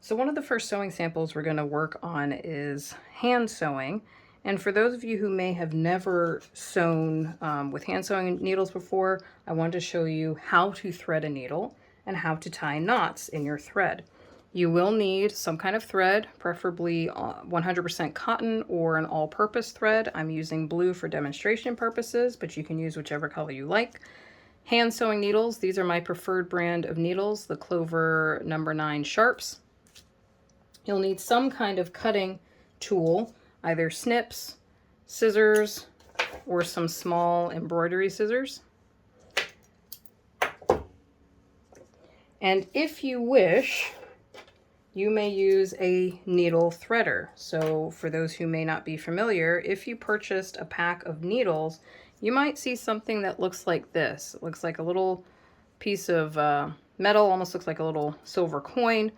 So one of the first sewing samples we're going to work on is hand sewing. And for those of you who may have never sewn with hand sewing needles before, I wanted to show you how to thread a needle and how to tie knots in your thread. You will need some kind of thread, preferably 100% cotton or an all-purpose thread. I'm using blue for demonstration purposes, but you can use whichever color you like. Hand sewing needles, these are my preferred brand of needles, the Clover No. 9 Sharps. You'll need some kind of cutting tool, either snips, scissors, or some small embroidery scissors. And if you wish, you may use a needle threader. So for those who may not be familiar, if you purchased a pack of needles, you might see something that looks like this. It looks like a little piece of metal, almost looks like a little silver coin,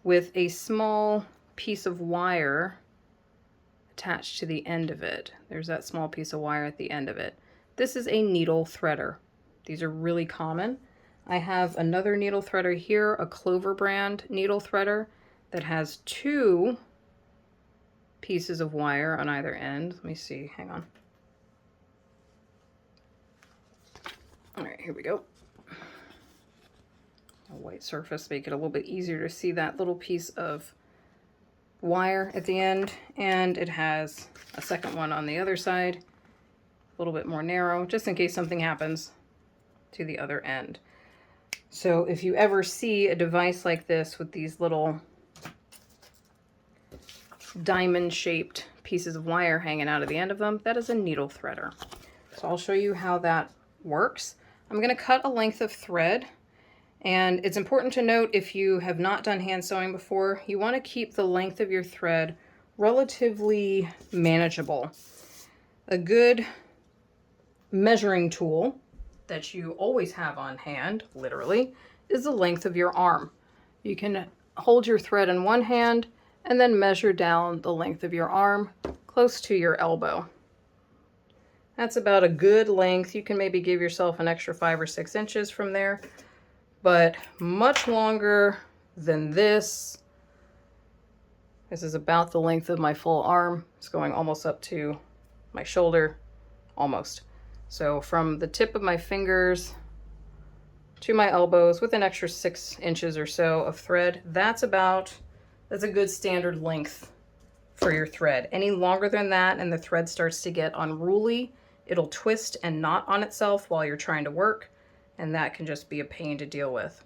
with a small piece of wire attached to the end of it. There's that small piece of wire at the end of it. This is a needle threader. These are really common. I have another needle threader here, a Clover brand needle threader that has two pieces of wire on either end. Let me see, hang on. All right, here we go. A white surface, make it a little bit easier to see that little piece of wire at the end, and it has a second one on the other side, a little bit more narrow, just in case something happens to the other end. So if you ever see a device like this with these little diamond-shaped pieces of wire hanging out of the end of them, that is a needle threader. So I'll show you how that works. I'm going to cut a length of thread. And it's important to note, if you have not done hand sewing before, you want to keep the length of your thread relatively manageable. A good measuring tool that you always have on hand, literally, is the length of your arm. You can hold your thread in one hand and then measure down the length of your arm close to your elbow. That's about a good length. You can maybe give yourself an extra 5 or 6 inches from there. But much longer than this. This is about the length of my full arm. It's going almost up to my shoulder, almost. So from the tip of my fingers to my elbows with an extra 6 inches or so of thread, that's a good standard length for your thread. Any longer than that and the thread starts to get unruly, it'll twist and knot on itself while you're trying to work. And that can just be a pain to deal with.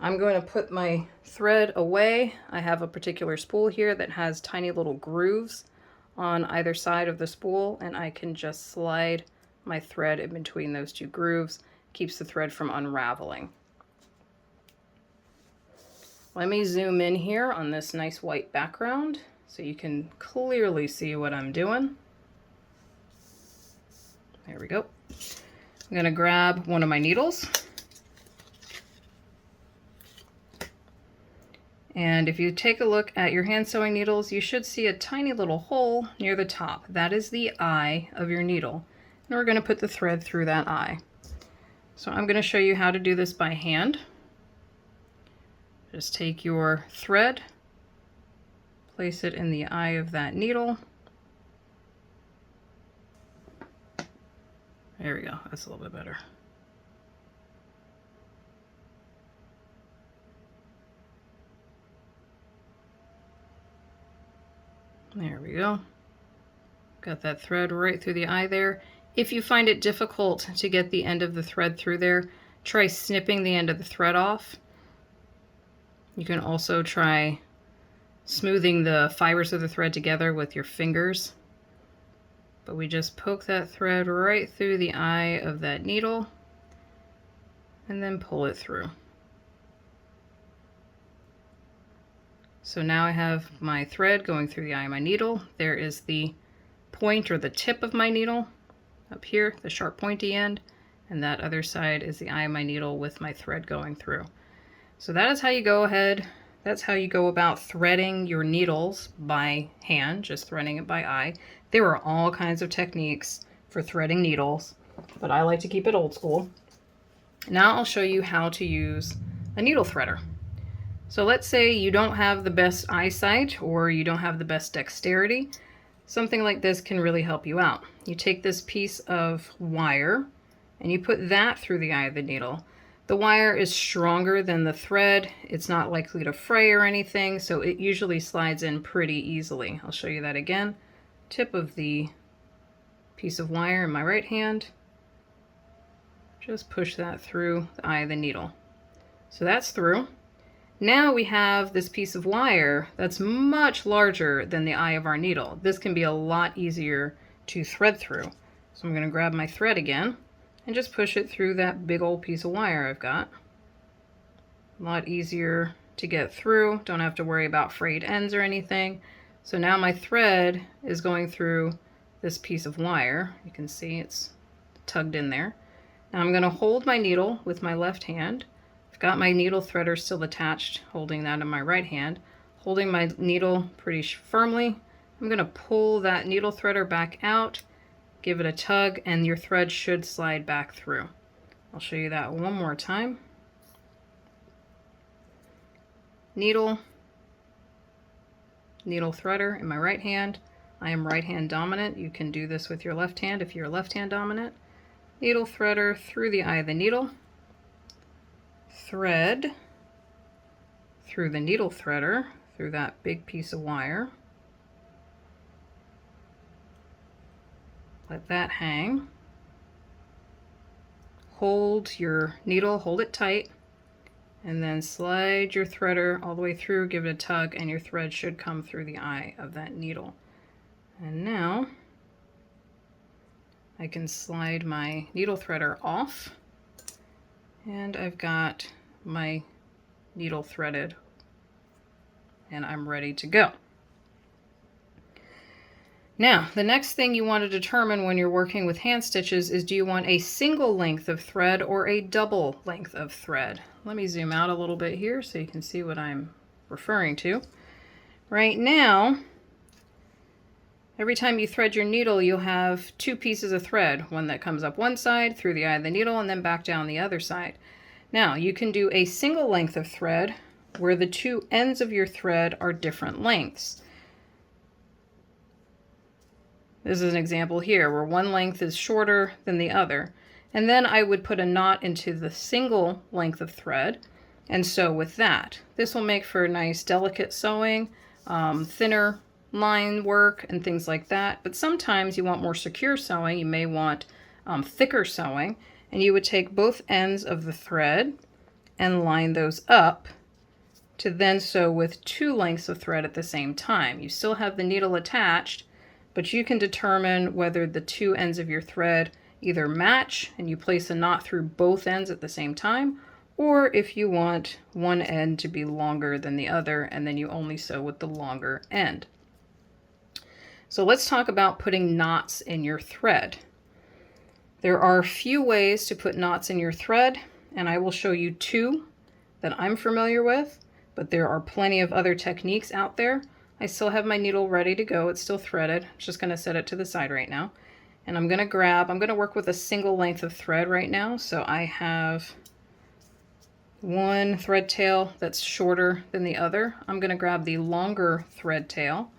I'm going to put my thread away. I have a particular spool here that has tiny little grooves on either side of the spool, and I can just slide my thread in between those two grooves. Keeps the thread from unraveling. Let me zoom in here on this nice white background so you can clearly see what I'm doing. There we go. I'm going to grab one of my needles. And if you take a look at your hand sewing needles, you should see a tiny little hole near the top. That is the eye of your needle. And we're going to put the thread through that eye. So I'm going to show you how to do this by hand. Just take your thread, place it in the eye of that needle. There we go, that's a little bit better. There we go. Got that thread right through the eye there. If you find it difficult to get the end of the thread through there, try snipping the end of the thread off. You can also try smoothing the fibers of the thread together with your fingers. But we just poke that thread right through the eye of that needle and then pull it through. So now I have my thread going through the eye of my needle. There is the point or the tip of my needle up here, the sharp pointy end, and that other side is the eye of my needle with my thread going through. So that is how you go ahead. That's how you go about threading your needles by hand, just threading it by eye. There are all kinds of techniques for threading needles, but I like to keep it old school. Now I'll show you how to use a needle threader. So let's say you don't have the best eyesight or you don't have the best dexterity. Something like this can really help you out. You take this piece of wire and you put that through the eye of the needle. The wire is stronger than the thread. It's not likely to fray or anything, so it usually slides in pretty easily. I'll show you that again. Tip of the piece of wire in my right hand. Just push that through the eye of the needle. So that's through. Now we have this piece of wire that's much larger than the eye of our needle. This can be a lot easier to thread through. So I'm going to grab my thread again and just push it through that big old piece of wire I've got. A lot easier to get through. Don't have to worry about frayed ends or anything. So now my thread is going through this piece of wire. You can see it's tugged in there. Now I'm going to hold my needle with my left hand. I've got my needle threader still attached, holding that in my right hand. Holding my needle pretty firmly, I'm going to pull that needle threader back out, give it a tug, and your thread should slide back through. I'll show you that one more time. Needle, needle threader in my right hand. I am right hand dominant. You can do this with your left hand if you're left hand dominant. Needle threader through the eye of the needle. Thread through the needle threader, through that big piece of wire. Let that hang. Hold your needle, hold it tight, and then slide your threader all the way through, give it a tug, and your thread should come through the eye of that needle. And now I can slide my needle threader off, and I've got my needle threaded, and I'm ready to go. Now, the next thing you want to determine when you're working with hand stitches is, do you want a single length of thread or a double length of thread? Let me zoom out a little bit here so you can see what I'm referring to. Right now, every time you thread your needle, you'll have two pieces of thread, one that comes up one side through the eye of the needle and then back down the other side. Now, you can do a single length of thread where the two ends of your thread are different lengths. This is an example here where one length is shorter than the other. And then I would put a knot into the single length of thread and sew with that. This will make for nice delicate sewing, thinner line work and things like that. But sometimes you want more secure sewing. You may want thicker sewing, and you would take both ends of the thread and line those up to then sew with two lengths of thread at the same time. You still have the needle attached, but you can determine whether the two ends of your thread either match and you place a knot through both ends at the same time, or if you want one end to be longer than the other and then you only sew with the longer end. So let's talk about putting knots in your thread. There are a few ways to put knots in your thread, and I will show you two that I'm familiar with, but there are plenty of other techniques out there. I still have my needle ready to go. It's still threaded. I'm just going to set it to the side right now. And I'm going to work with a single length of thread right now. So I have one thread tail that's shorter than the other. I'm going to grab the longer thread tail.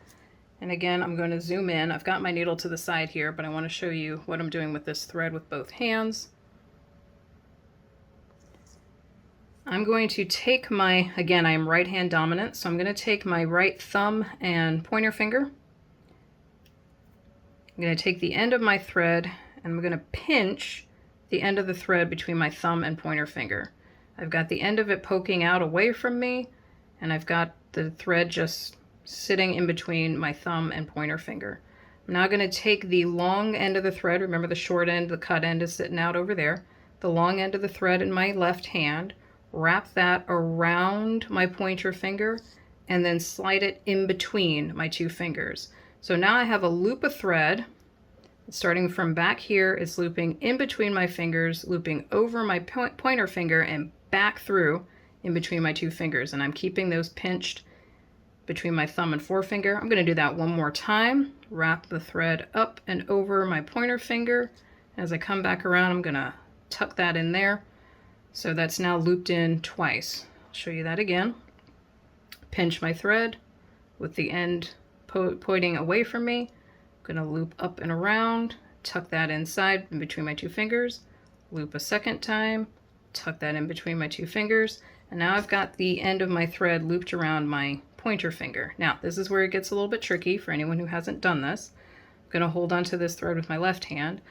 And again, I'm going to zoom in. I've got my needle to the side here, but I want to show you what I'm doing with this thread with both hands. I'm going to take my, again, I am right hand dominant, so I'm going to take my right thumb and pointer finger. I'm going to take the end of my thread and I'm going to pinch the end of the thread between my thumb and pointer finger. I've got the end of it poking out away from me, and I've got the thread just sitting in between my thumb and pointer finger. I'm now going to take the long end of the thread. Remember, the short end, the cut end is sitting out over there. The long end of the thread in my left hand, wrap that around my pointer finger, and then slide it in between my two fingers. So now I have a loop of thread. Starting from back here, it's looping in between my fingers, looping over my pointer finger and back through in between my two fingers. And I'm keeping those pinched between my thumb and forefinger. I'm going to do that one more time. Wrap the thread up and over my pointer finger. As I come back around, I'm going to tuck that in there. So that's now looped in twice. I'll show you that again. pinch my thread with the end pointing away from me. I'm going to loop up and around, tuck that inside in between my two fingers, loop a second time, tuck that in between my two fingers, and now I've got the end of my thread looped around my pointer finger. Now, this is where it gets a little bit tricky for anyone who hasn't done this. I'm going to hold onto this thread with my left hand.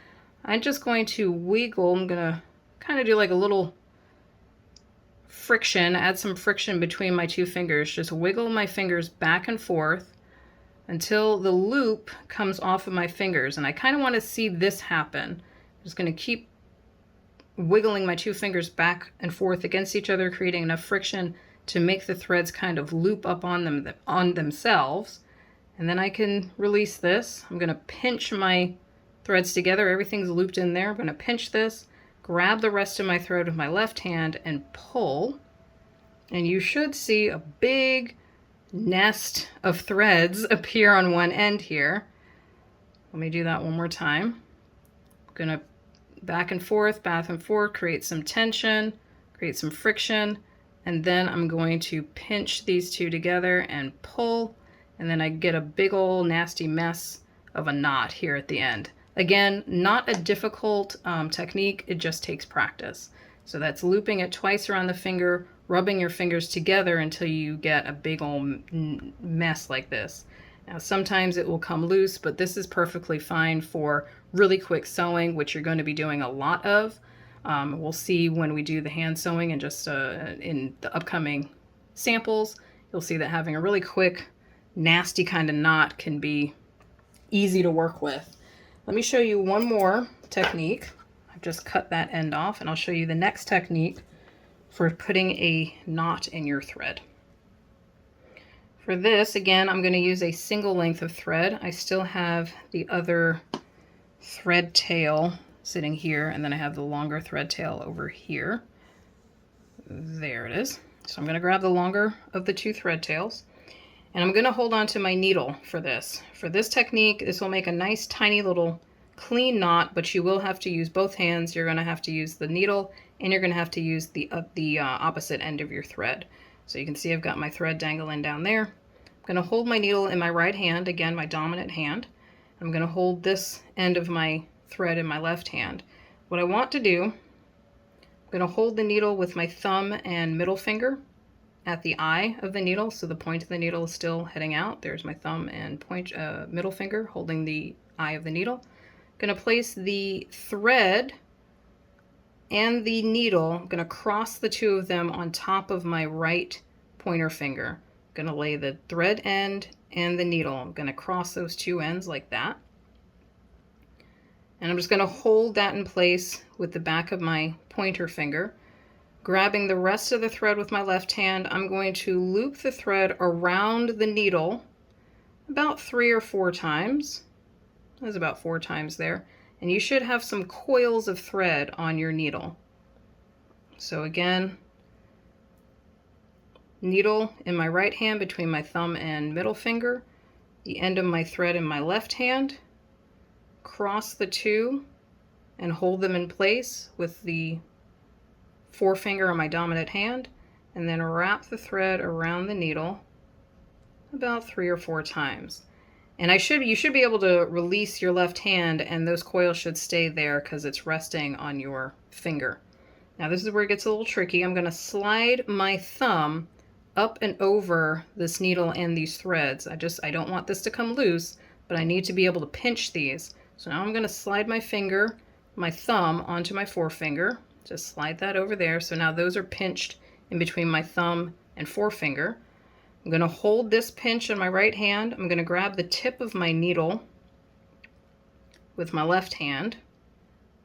I'm just going to wiggle. I'm going to kind of do like a little friction, add some friction between my two fingers. Just wiggle my fingers back and forth until the loop comes off of my fingers. And I kind of want to see this happen. I'm just going to keep wiggling my two fingers back and forth against each other, creating enough friction to make the threads kind of loop up on themselves. And then I can release this. I'm going to pinch my threads together. Everything's looped in there. I'm going to pinch this, grab the rest of my thread with my left hand and pull. And you should see a big nest of threads appear on one end here. Let me do that one more time. I'm going to back and forth, create some tension, create some friction, and then I'm going to pinch these two together and pull, and then I get a big old nasty mess of a knot here at the end. Again, not a difficult technique, it just takes practice. So that's looping it twice around the finger, rubbing your fingers together until you get a big old mess like this. Now sometimes it will come loose, but this is perfectly fine for really quick sewing, which you're going to be doing a lot of. We'll see when we do the hand sewing and just in the upcoming samples, you'll see that having a really quick, nasty kind of knot can be easy to work with. Let me show you one more technique. I've just cut that end off, and I'll show you the next technique for putting a knot in your thread. For this, again, I'm going to use a single length of thread. I still have the other thread tail sitting here, and then I have the longer thread tail over here. There it is. So I'm going to grab the longer of the two thread tails, and I'm going to hold on to my needle for this. For this technique, this will make a nice tiny little clean knot, but you will have to use both hands. You're going to have to use the needle, and you're going to have to use the opposite end of your thread. So you can see I've got my thread dangling down there. I'm going to hold my needle in my right hand, again my dominant hand. I'm going to hold this end of my thread in my left hand. What I want to do, I'm going to hold the needle with my thumb and middle finger at the eye of the needle, so the point of the needle is still heading out. There's my thumb and middle finger holding the eye of the needle. I'm going to place the thread and the needle, I'm going to cross the two of them on top of my right pointer finger. I'm going to lay the thread end and the needle. I'm going to cross those two ends like that. And I'm just going to hold that in place with the back of my pointer finger. Grabbing the rest of the thread with my left hand, I'm going to loop the thread around the needle about 3 or 4 times. There's about 4 times there. And you should have some coils of thread on your needle. So again, needle in my right hand between my thumb and middle finger, the end of my thread in my left hand, cross the two and hold them in place with the forefinger on my dominant hand, and then wrap the thread around the needle about 3 or 4 times. And you should be able to release your left hand, and those coils should stay there because it's resting on your finger. Now this is where it gets a little tricky. I'm going to slide my thumb up and over this needle and these threads. I don't want this to come loose, but I need to be able to pinch these. So now I'm going to slide my thumb onto my forefinger. Just slide that over there. So now those are pinched in between my thumb and forefinger. I'm going to hold this pinch in my right hand. I'm going to grab the tip of my needle with my left hand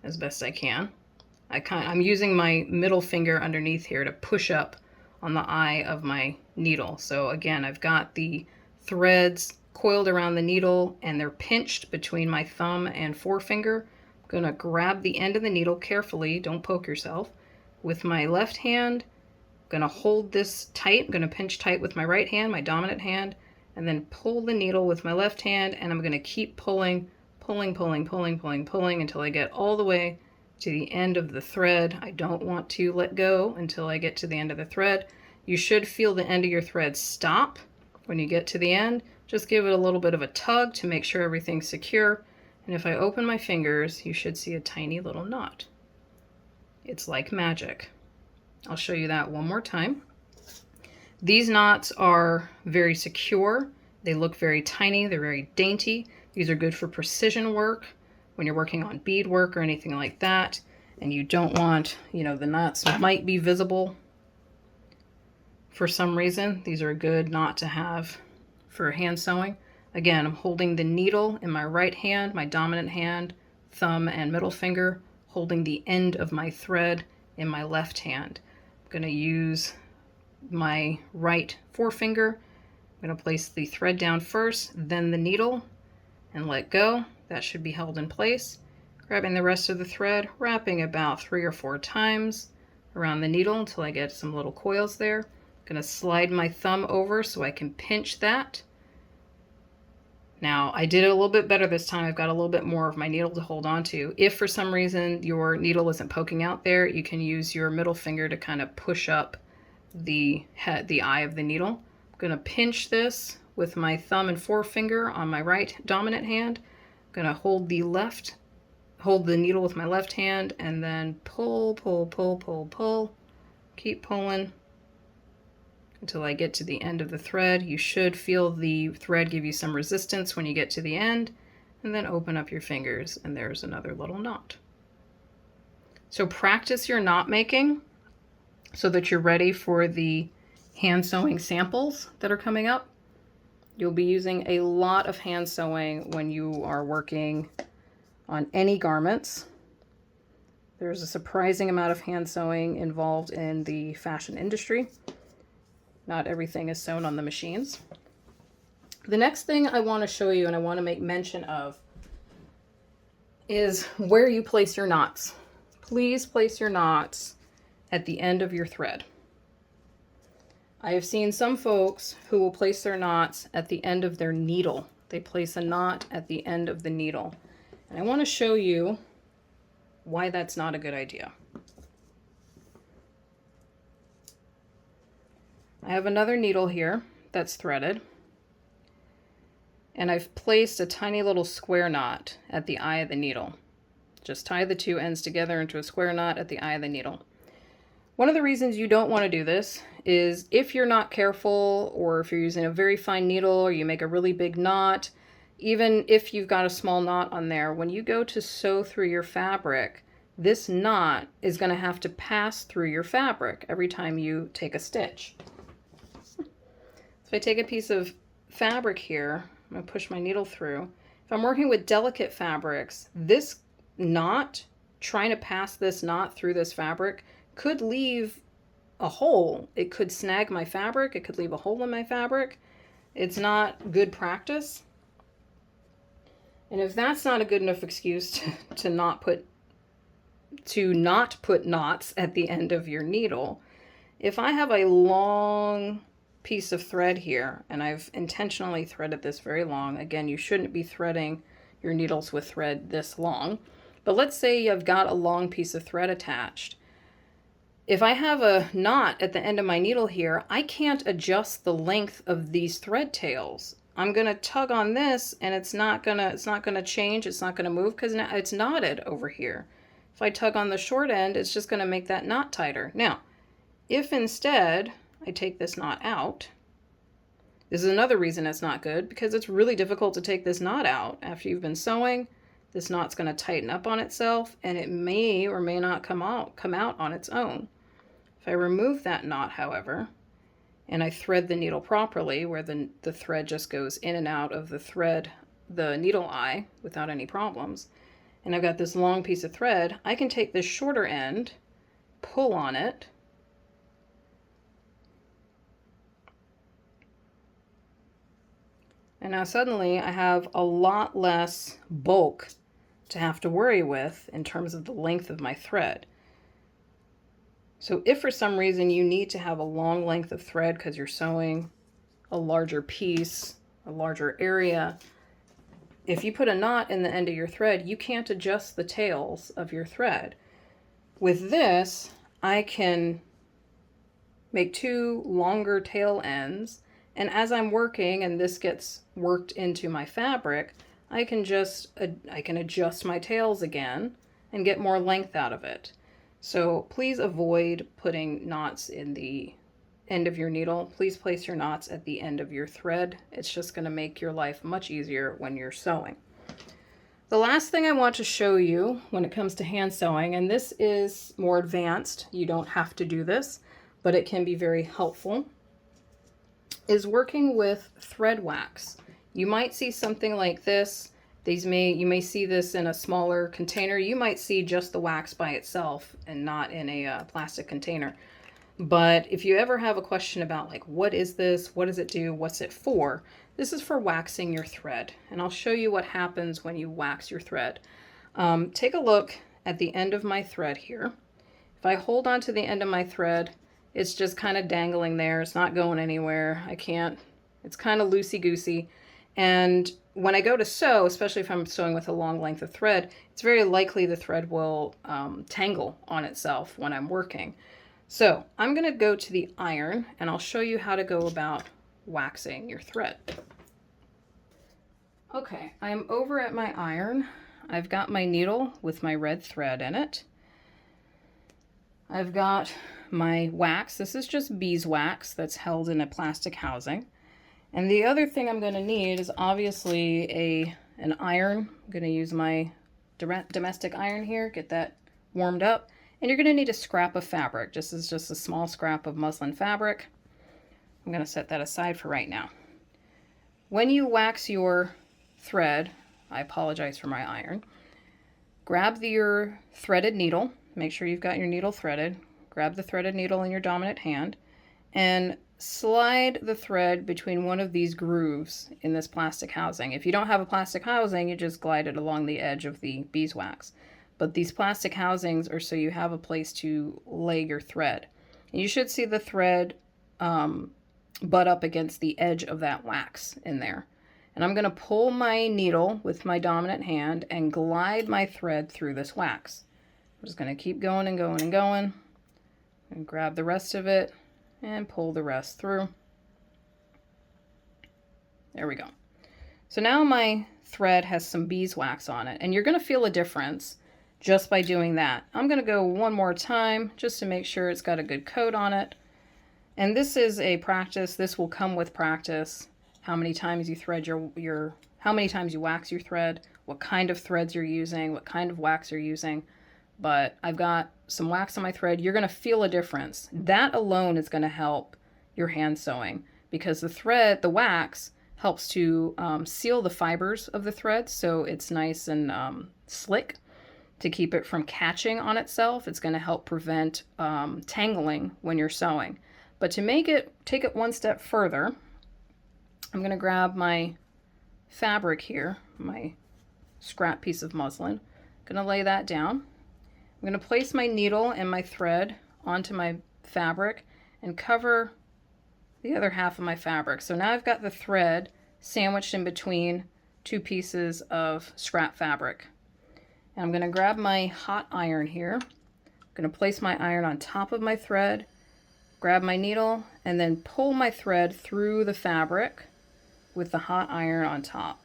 as best I can. I'm using my middle finger underneath here to push up on the eye of my needle. So again, I've got the threads coiled around the needle and they're pinched between my thumb and forefinger. I'm going to grab the end of the needle carefully, don't poke yourself, with my left hand. I'm going to hold this tight. I'm going to pinch tight with my right hand, my dominant hand, and then pull the needle with my left hand, and I'm going to keep pulling until I get all the way to the end of the thread. I don't want to let go until I get to the end of the thread. You should feel the end of your thread stop when you get to the end. Just give it a little bit of a tug to make sure everything's secure. And if I open my fingers, you should see a tiny little knot. It's like magic. I'll show you that one more time. These knots are very secure. They look very tiny. They're very dainty. These are good for precision work when you're working on bead work or anything like that. And you don't want, you know, the knots might be visible for some reason. These are a good knot to have for hand sewing. Again, I'm holding the needle in my right hand, my dominant hand, thumb and middle finger, holding the end of my thread in my left hand. I'm going to use my right forefinger. I'm going to place the thread down first, then the needle, and let go. That should be held in place. Grabbing the rest of the thread, wrapping about 3 or 4 times around the needle until I get some little coils there. I'm going to slide my thumb over so I can pinch that. Now, I did it a little bit better this time. I've got a little bit more of my needle to hold on to. If for some reason your needle isn't poking out there, you can use your middle finger to kind of push up the eye of the needle. I'm going to pinch this with my thumb and forefinger on my right dominant hand. I'm going to hold the needle with my left hand and then pull, pull, pull, pull, pull. Keep pulling until I get to the end of the thread. You should feel the thread give you some resistance when you get to the end, and then open up your fingers and there's another little knot. So practice your knot making so that you're ready for the hand sewing samples that are coming up. You'll be using a lot of hand sewing when you are working on any garments. There's a surprising amount of hand sewing involved in the fashion industry. Not everything is sewn on the machines. The next thing I want to show you and I want to make mention of is where you place your knots. Please place your knots at the end of your thread. I have seen some folks who will place their knots at the end of their needle. They place a knot at the end of the needle. And I want to show you why that's not a good idea. I have another needle here that's threaded, and I've placed a tiny little square knot at the eye of the needle. Just tie the two ends together into a square knot at the eye of the needle. One of the reasons you don't want to do this is if you're not careful, or if you're using a very fine needle, or you make a really big knot, even if you've got a small knot on there, when you go to sew through your fabric, this knot is going to have to pass through your fabric every time you take a stitch. So I take a piece of fabric here, I'm going to push my needle through. If I'm working with delicate fabrics, this knot, trying to pass this knot through this fabric, could leave a hole. It could snag my fabric, it could leave a hole in my fabric. It's not good practice. And if that's not a good enough excuse to not put knots at the end of your needle, if I have a long piece of thread here, and I've intentionally threaded this very long. Again, you shouldn't be threading your needles with thread this long, but let's say you've got a long piece of thread attached. If I have a knot at the end of my needle here, I can't adjust the length of these thread tails. I'm gonna tug on this and it's not gonna change, it's not gonna move because now it's knotted over here. If I tug on the short end, it's just gonna make that knot tighter. Now, if instead I take this knot out, this is another reason it's not good, because it's really difficult to take this knot out after you've been sewing. This knot's going to tighten up on itself, and it may or may not come out on its own. If I remove that knot, however, and I thread the needle properly, where the thread just goes in and out of the needle eye without any problems, and I've got this long piece of thread, I can take this shorter end, pull on it, and now suddenly I have a lot less bulk to have to worry with in terms of the length of my thread. So if for some reason you need to have a long length of thread because you're sewing a larger piece, a larger area, if you put a knot in the end of your thread, you can't adjust the tails of your thread. With this, I can make two longer tail ends, and as I'm working and this gets worked into my fabric, I can adjust my tails again and get more length out of it. So please avoid putting knots in the end of your needle. Please place your knots at the end of your thread. It's just going to make your life much easier when you're sewing. The last thing I want to show you when it comes to hand sewing, and this is more advanced, you don't have to do this, but it can be very helpful, is working with thread wax. You might see something like this. You may see this in a smaller container. You might see just the wax by itself and not in a plastic container. But if you ever have a question about like, what is this? What does it do? What's it for? This is for waxing your thread. And I'll show you what happens when you wax your thread. Take a look at the end of my thread here. If I hold on to the end of my thread, it's just kind of dangling there. It's not going anywhere. It's kind of loosey-goosey. And when I go to sew, especially if I'm sewing with a long length of thread, it's very likely the thread will tangle on itself when I'm working. So I'm going to go to the iron and I'll show you how to go about waxing your thread. Okay, I'm over at my iron. I've got my needle with my red thread in it. I've got my wax. This is just beeswax that's held in a plastic housing. And the other thing I'm going to need is obviously an iron. I'm going to use my domestic iron here, get that warmed up. And you're going to need a scrap of fabric. This is just a small scrap of muslin fabric. I'm going to set that aside for right now. When you wax your thread, I apologize for my iron, grab your threaded needle. Make sure you've got your needle threaded. Grab the threaded needle in your dominant hand and slide the thread between one of these grooves in this plastic housing. If you don't have a plastic housing, you just glide it along the edge of the beeswax. But these plastic housings are so you have a place to lay your thread. And you should see the thread butt up against the edge of that wax in there. And I'm going to pull my needle with my dominant hand and glide my thread through this wax. I'm just going to keep going and going and going. And grab the rest of it and pull the rest through. There we go. So now my thread has some beeswax on it, and you're going to feel a difference just by doing that. I'm going to go one more time just to make sure it's got a good coat on it. And this is a practice. This will come with practice. How many times you thread how many times you wax your thread, what kind of threads you're using, what kind of wax you're using. But I've got some wax on my thread. You're going to feel a difference. That alone is going to help your hand sewing because the wax helps to seal the fibers of the thread so it's nice and slick. To keep it from catching on itself, it's going to help prevent tangling when you're sewing. But to take it one step further, I'm going to grab my fabric here, my scrap piece of muslin. I'm going to lay that down. I'm going to place my needle and my thread onto my fabric and cover the other half of my fabric. So now I've got the thread sandwiched in between two pieces of scrap fabric. And I'm going to grab my hot iron here. I'm going to place my iron on top of my thread, grab my needle, and then pull my thread through the fabric with the hot iron on top.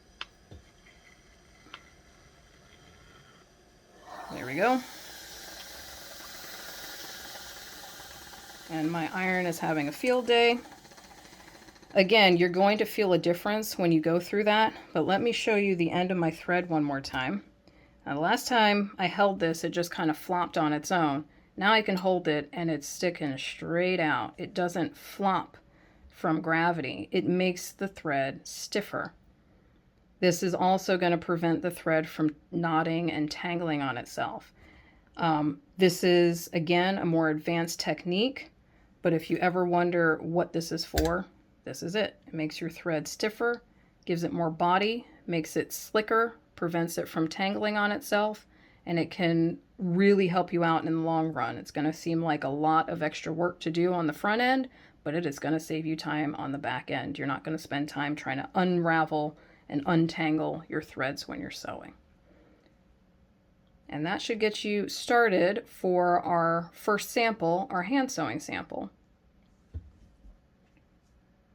There we go. And my iron is having a field day. Again, you're going to feel a difference when you go through that, but let me show you the end of my thread one more time. Now, the last time I held this, it just kind of flopped on its own. Now I can hold it and it's sticking straight out. It doesn't flop from gravity. It makes the thread stiffer. This is also going to prevent the thread from knotting and tangling on itself. This is, again, a more advanced technique, but if you ever wonder what this is for, this is it. It makes your thread stiffer, gives it more body, makes it slicker, prevents it from tangling on itself, and it can really help you out in the long run. It's going to seem like a lot of extra work to do on the front end, but it is going to save you time on the back end. You're not going to spend time trying to unravel and untangle your threads when you're sewing. And that should get you started for our first sample, our hand sewing sample.